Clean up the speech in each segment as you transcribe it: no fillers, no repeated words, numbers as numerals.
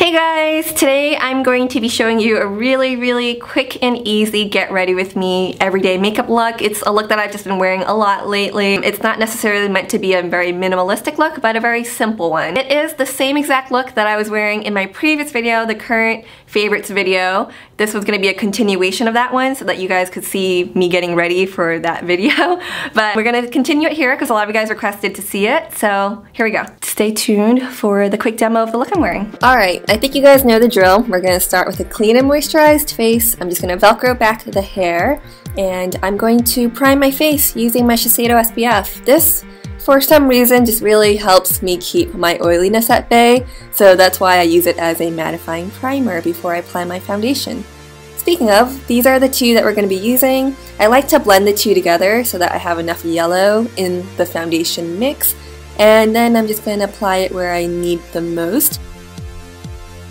Hey guys! Today I'm going to be showing you a really quick and easy get ready with me everyday makeup look. It's a look that I've just been wearing a lot lately. It's not necessarily meant to be a very minimalistic look, but a very simple one. It is the same exact look that I was wearing in my previous video, the current favorites video. This was going to be a continuation of that one so that you guys could see me getting ready for that video. But we're going to continue it here because a lot of you guys requested to see it. So here we go. Stay tuned for the quick demo of the look I'm wearing. Alright, I think you guys know the drill. We're going to start with a clean and moisturized face. I'm just going to Velcro back the hair and I'm going to prime my face using my Shiseido SPF. This, for some reason, just really helps me keep my oiliness at bay, so that's why I use it as a mattifying primer before I apply my foundation. Speaking of, these are the two that we're going to be using. I like to blend the two together so that I have enough yellow in the foundation mix, and then I'm just going to apply it where I need the most.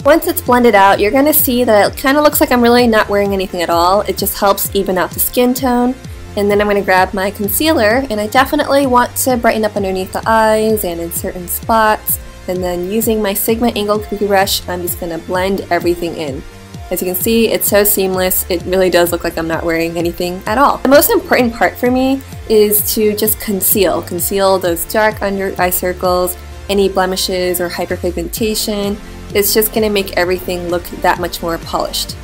Once it's blended out, you're going to see that it kind of looks like I'm really not wearing anything at all. It just helps even out the skin tone. And then I'm going to grab my concealer, and I definitely want to brighten up underneath the eyes and in certain spots. And then using my Sigma angled kabuki brush, I'm just going to blend everything in. As you can see, it's so seamless, it really does look like I'm not wearing anything at all. The most important part for me is to just conceal. Conceal those dark under eye circles, any blemishes or hyperpigmentation. It's just going to make everything look that much more polished.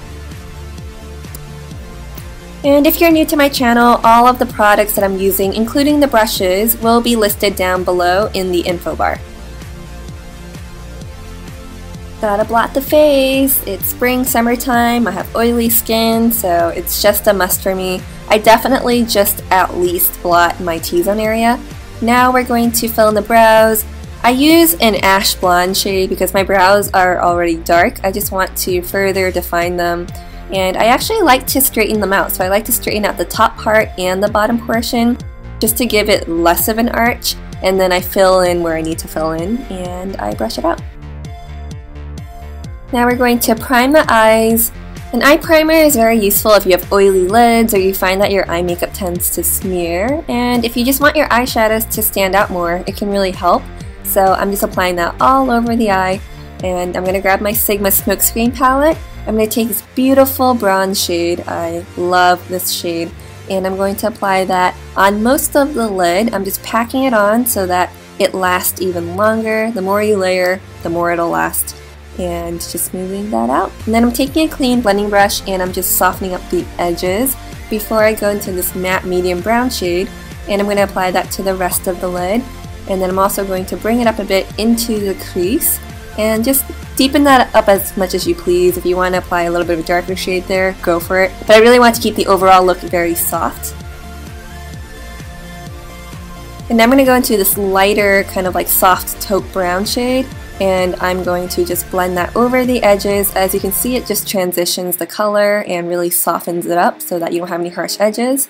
And if you're new to my channel, all of the products that I'm using, including the brushes, will be listed down below in the info bar. Gotta blot the face. It's spring, summertime, I have oily skin, so it's just a must for me. I definitely just at least blot my T-zone area. Now we're going to fill in the brows. I use an ash blonde shade because my brows are already dark. I just want to further define them. And I actually like to straighten them out, so I like to straighten out the top part and the bottom portion just to give it less of an arch, and then I fill in where I need to fill in and I brush it out. Now we're going to prime the eyes. An eye primer is very useful if you have oily lids or you find that your eye makeup tends to smear, and if you just want your eyeshadows to stand out more, it can really help. So I'm just applying that all over the eye, and I'm going to grab my Sigma Smokescreen palette. I'm going to take this beautiful bronze shade, I love this shade, and I'm going to apply that on most of the lid. I'm just packing it on so that it lasts even longer. The more you layer, the more it'll last. And just smoothing that out. And then I'm taking a clean blending brush and I'm just softening up the edges before I go into this matte medium brown shade, and I'm going to apply that to the rest of the lid. And then I'm also going to bring it up a bit into the crease and just deepen that up as much as you please. If you want to apply a little bit of a darker shade there, go for it. But I really want to keep the overall look very soft. And now I'm going to go into this lighter kind of like soft taupe brown shade, and I'm going to just blend that over the edges. As you can see, it just transitions the color and really softens it up so that you don't have any harsh edges.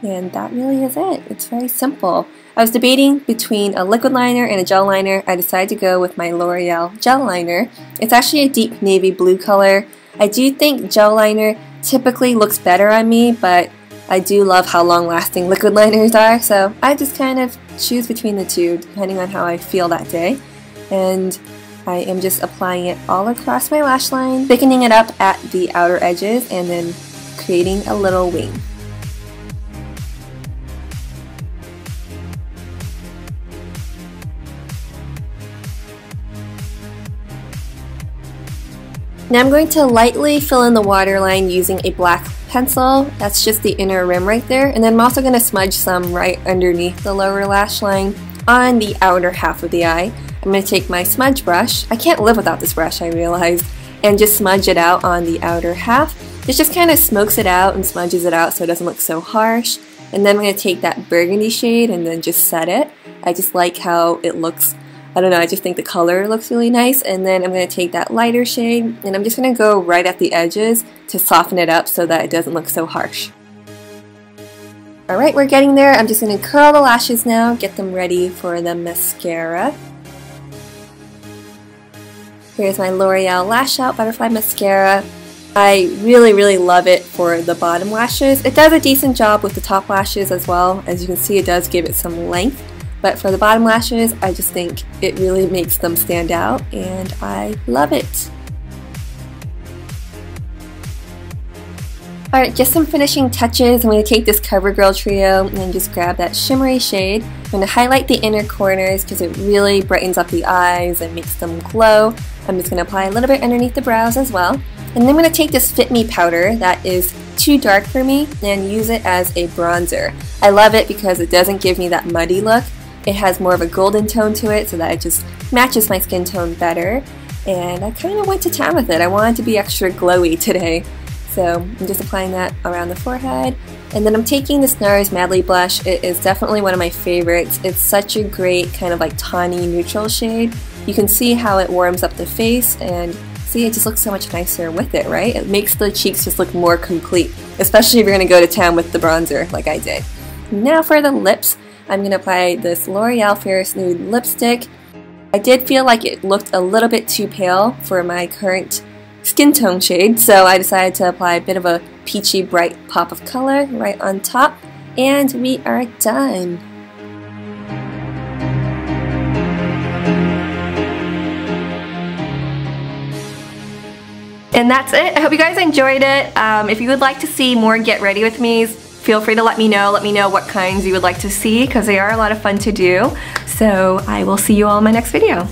And that really is it. It's very simple. I was debating between a liquid liner and a gel liner. I decided to go with my L'Oreal gel liner. It's actually a deep navy blue color. I do think gel liner typically looks better on me, but I do love how long-lasting liquid liners are, so I just kind of choose between the two depending on how I feel that day. And I am just applying it all across my lash line, thickening it up at the outer edges, and then creating a little wing. Now I'm going to lightly fill in the waterline using a black pencil. That's just the inner rim right there. And then I'm also going to smudge some right underneath the lower lash line on the outer half of the eye. I'm going to take my smudge brush. I can't live without this brush, I realized, and just smudge it out on the outer half. This just kind of smokes it out and smudges it out so it doesn't look so harsh. And then I'm going to take that burgundy shade and then just set it. I just like how it looks. I don't know, I just think the color looks really nice. And then I'm going to take that lighter shade and I'm just going to go right at the edges to soften it up so that it doesn't look so harsh. Alright, we're getting there. I'm just going to curl the lashes now, get them ready for the mascara. Here's my L'Oreal Lash Out Butterfly Mascara. I really love it for the bottom lashes. It does a decent job with the top lashes as well. As you can see, it does give it some length. But for the bottom lashes, I just think it really makes them stand out, and I love it. Alright, just some finishing touches. I'm going to take this CoverGirl trio and then just grab that shimmery shade. I'm going to highlight the inner corners because it really brightens up the eyes and makes them glow. I'm just going to apply a little bit underneath the brows as well. And then I'm going to take this Fit Me powder that is too dark for me and use it as a bronzer. I love it because it doesn't give me that muddy look. It has more of a golden tone to it so that it just matches my skin tone better. And I kind of went to town with it. I wanted to be extra glowy today. So I'm just applying that around the forehead. And then I'm taking this NARS Madly blush. It is definitely one of my favorites. It's such a great kind of like tawny neutral shade. You can see how it warms up the face, and see, it just looks so much nicer with it, right? It makes the cheeks just look more complete, especially if you're going to go to town with the bronzer like I did. Now for the lips, I'm going to apply this L'Oreal Fierce Nude lipstick. I did feel like it looked a little bit too pale for my current skin tone shade, so I decided to apply a bit of a peachy bright pop of color right on top, and we are done. And that's it. I hope you guys enjoyed it. If you would like to see more Get Ready With Me's, feel free to let me know. Let me know what kinds you would like to see because they are a lot of fun to do. So I will see you all in my next video.